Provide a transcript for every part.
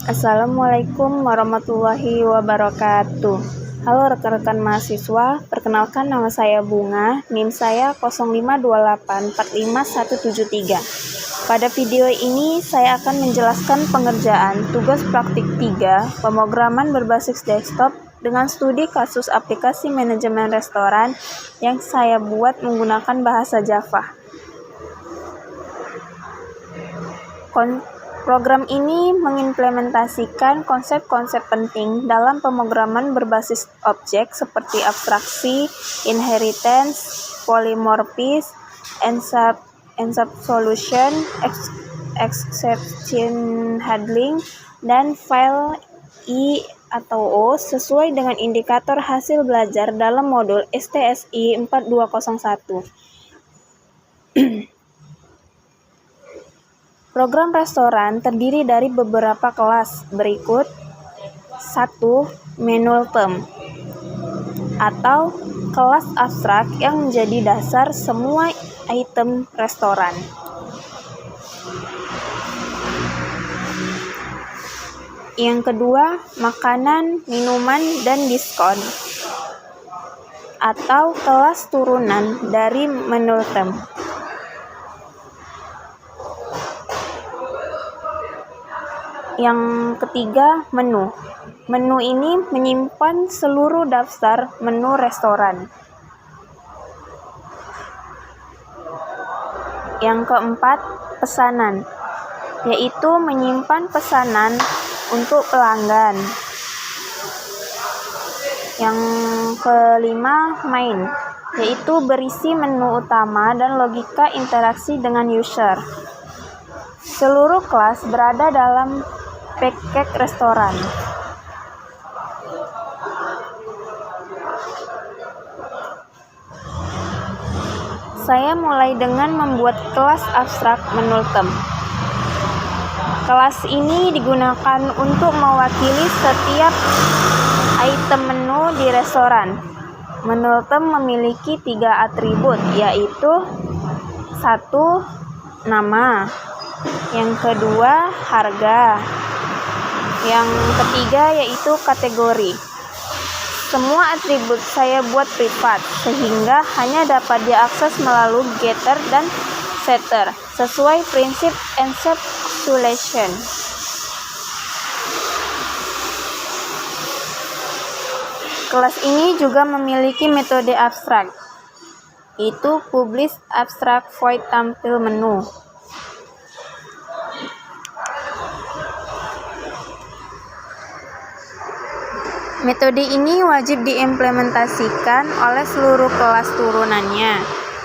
Assalamualaikum warahmatullahi wabarakatuh. Halo rekan-rekan mahasiswa, perkenalkan nama saya Bunga, NIM saya 052845173. Pada video ini saya akan menjelaskan pengerjaan tugas praktik 3 pemrograman berbasis desktop dengan studi kasus aplikasi manajemen restoran yang saya buat menggunakan bahasa Java. Program ini mengimplementasikan konsep-konsep penting dalam pemrograman berbasis objek seperti abstraksi, inheritance, polymorphism, encapsulation, exception handling, dan file I atau O sesuai dengan indikator hasil belajar dalam modul STSI 4201. Program restoran terdiri dari beberapa kelas berikut. 1. Manual term atau kelas abstrak yang menjadi dasar semua item restoran. Yang kedua, makanan, minuman, dan diskon atau kelas turunan dari manual term. Yang ketiga, menu. Menu ini menyimpan seluruh daftar menu restoran. Yang keempat, pesanan, yaitu menyimpan pesanan untuk pelanggan. Yang kelima, main, yaitu berisi menu utama dan logika interaksi dengan user. Seluruh kelas berada dalam paket restoran. Saya mulai dengan membuat kelas abstrak manual term. Kelas ini digunakan untuk mewakili setiap item menu di restoran. Manual term memiliki 3 atribut, yaitu 1. Nama, yang kedua harga, yang ketiga yaitu kategori. Semua atribut saya buat privat sehingga hanya dapat diakses melalui getter dan setter sesuai prinsip encapsulation. Kelas ini juga memiliki metode abstrak, yaitu publish abstract void tampil menu. Metode ini wajib diimplementasikan oleh seluruh kelas turunannya.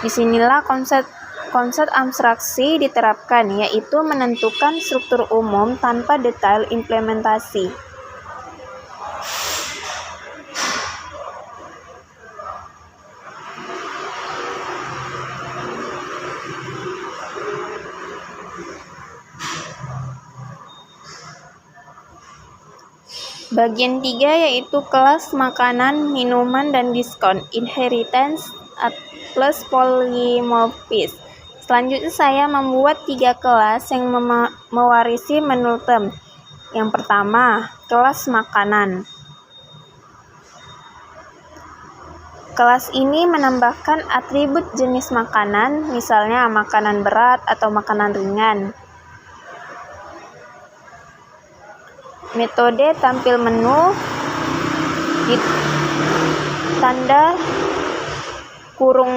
Disinilah konsep abstraksi diterapkan, yaitu menentukan struktur umum tanpa detail implementasi. Bagian 3 yaitu kelas makanan, minuman, dan diskon, inheritance, plus polymorphism. Selanjutnya saya membuat 3 kelas yang mewarisi manual term. Yang pertama, kelas makanan. Kelas ini menambahkan atribut jenis makanan, misalnya makanan berat atau makanan ringan. Metode tampil menu tanda kurung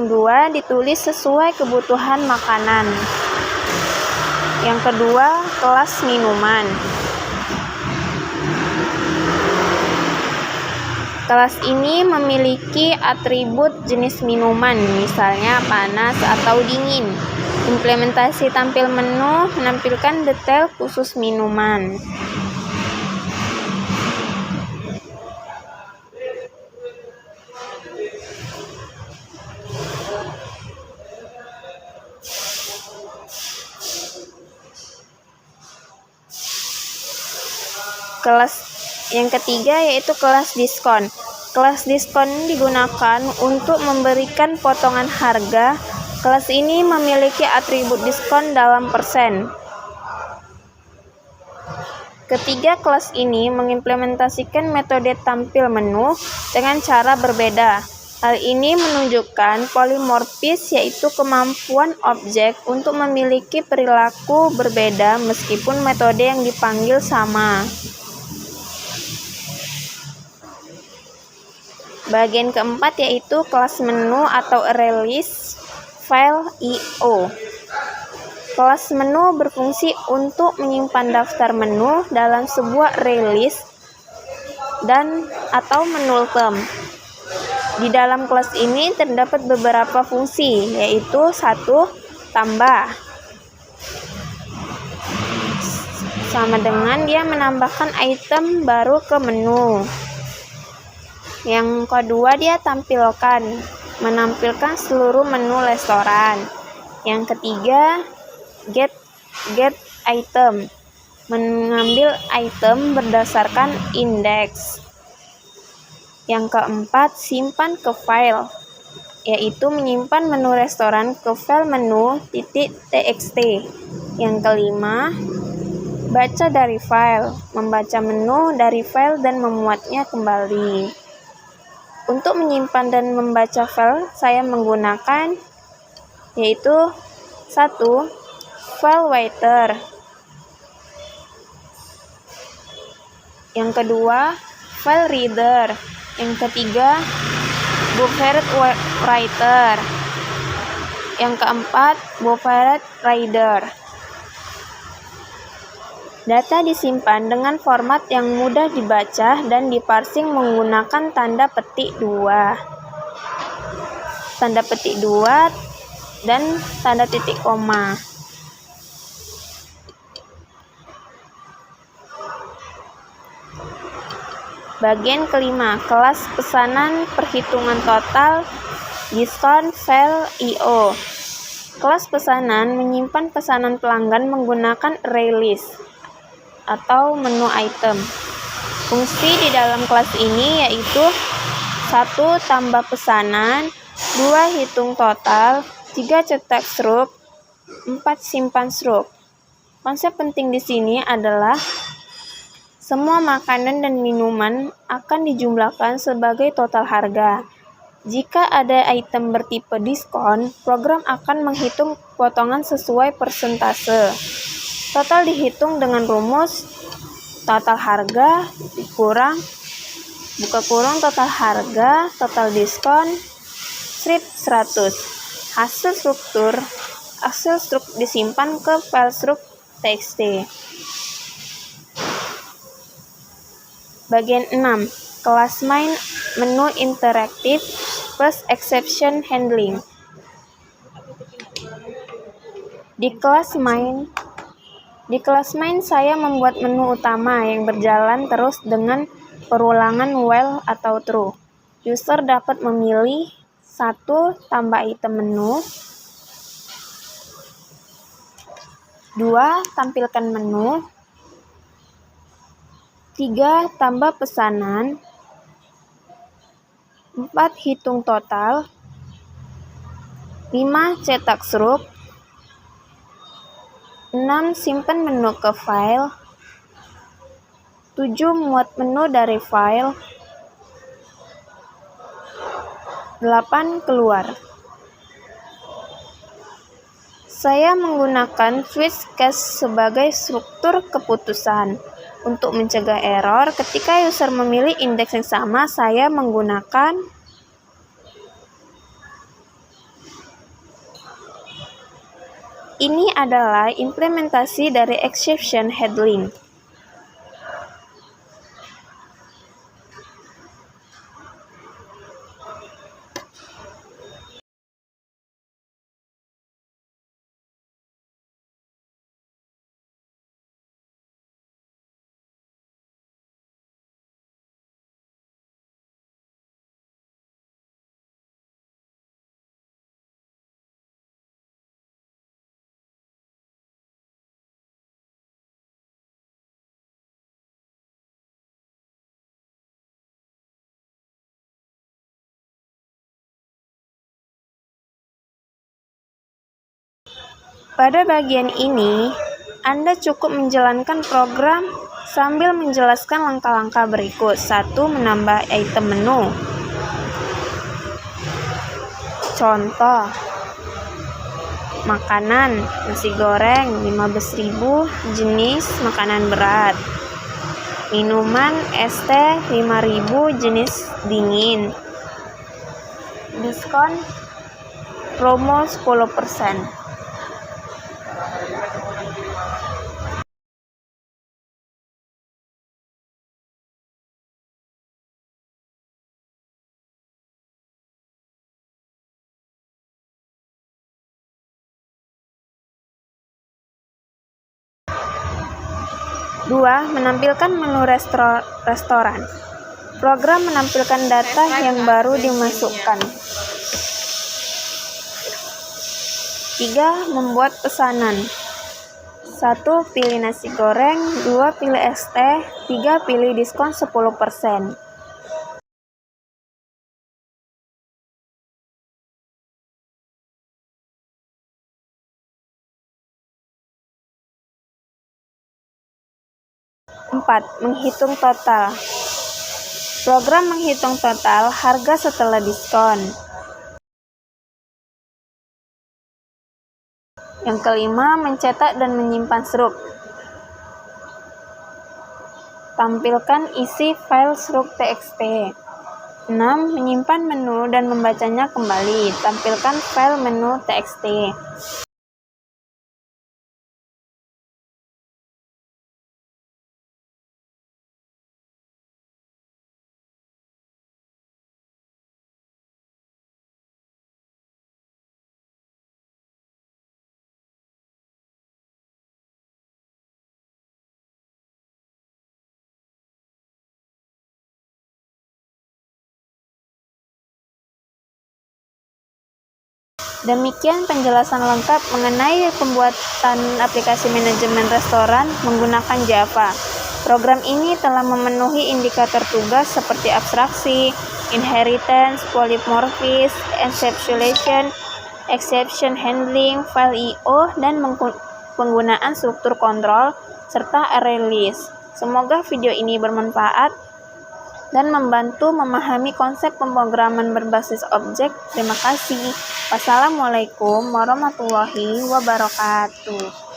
2 ditulis sesuai kebutuhan makanan. Yang kedua, kelas minuman. Kelas ini memiliki atribut jenis minuman, misalnya panas atau dingin. Implementasi tampil menu menampilkan detail khusus minuman. Kelas yang ketiga yaitu kelas diskon. Kelas diskon digunakan untuk memberikan potongan harga. Kelas ini memiliki atribut diskon dalam persen. Ketiga kelas ini mengimplementasikan metode tampil menu dengan cara berbeda. Hal ini menunjukkan polimorfis, yaitu kemampuan objek untuk memiliki perilaku berbeda meskipun metode yang dipanggil sama. Bagian keempat yaitu kelas menu atau ArrayList file I/O. Kelas menu berfungsi untuk menyimpan daftar menu dalam sebuah ArrayList dan atau menu term. Di dalam kelas ini terdapat beberapa fungsi, yaitu 1. Tambah. Sama dengan dia menambahkan item baru ke menu. Yang kedua, dia tampilkan, menampilkan seluruh menu restoran. Yang ketiga, get item, mengambil item berdasarkan indeks. Yang keempat, simpan ke file, yaitu menyimpan menu restoran ke file menu.txt. Yang kelima, baca dari file, membaca menu dari file dan memuatnya kembali. Untuk menyimpan dan membaca file, saya menggunakan yaitu 1. File writer. Yang kedua, file reader. Yang ketiga, buffered writer. Yang keempat, buffered reader. Data disimpan dengan format yang mudah dibaca dan diparsing menggunakan tanda petik 2. Tanda petik 2 dan tanda titik koma. Bagian kelima, kelas pesanan perhitungan total diskon file I/O. Kelas pesanan menyimpan pesanan pelanggan menggunakan ArrayList atau menu item. Fungsi di dalam kelas ini yaitu 1. Tambah pesanan, 2. Hitung total, 3. Cetak struk, 4. Simpan struk. Konsep penting di sini adalah semua makanan dan minuman akan dijumlahkan sebagai total harga. Jika ada item bertipe diskon, program akan menghitung potongan sesuai persentase. Total dihitung dengan rumus total harga dikurang buka kurung total harga total diskon strip 100. Hasil struk disimpan ke file struk txt. Bagian 6. Kelas main menu interaktif plus exception handling. Di kelas main saya membuat menu utama yang berjalan terus dengan perulangan while atau true. User dapat memilih 1. Tambah item menu, 2. Tampilkan menu, 3. Tambah pesanan, 4. Hitung total, 5. Cetak struk, 6. Simpan menu ke file, 7. Muat menu dari file, 8. Keluar. Saya menggunakan switch case sebagai struktur keputusan. Untuk mencegah error ketika user memilih indeks yang sama, saya menggunakan ini adalah implementasi dari exception handling. Pada bagian ini, Anda cukup menjalankan program sambil menjelaskan langkah-langkah berikut. 1. Menambah item menu. Contoh, makanan, nasi goreng 15.000, jenis makanan berat. Minuman, es teh 5.000, jenis dingin. Diskon promo 10%. Dua, menampilkan menu restoran. Program menampilkan data yang baru dimasukkan. 3. Membuat pesanan. 1. Pilih nasi goreng. 2. Pilih es teh. 3. Pilih diskon 10%. Empat, menghitung total. Program menghitung total harga setelah diskon. Yang kelima, mencetak dan menyimpan struk. Tampilkan isi file struk txt. 6. Menyimpan menu dan membacanya kembali. Tampilkan file menu txt. Demikian penjelasan lengkap mengenai pembuatan aplikasi manajemen restoran menggunakan Java. Program ini telah memenuhi indikator tugas seperti abstraksi, inheritance, polymorphism, encapsulation, exception handling, file I/O, dan penggunaan struktur kontrol, serta array list. Semoga video ini bermanfaat dan membantu memahami konsep pemrograman berbasis objek. Terima kasih. Wassalamualaikum warahmatullahi wabarakatuh.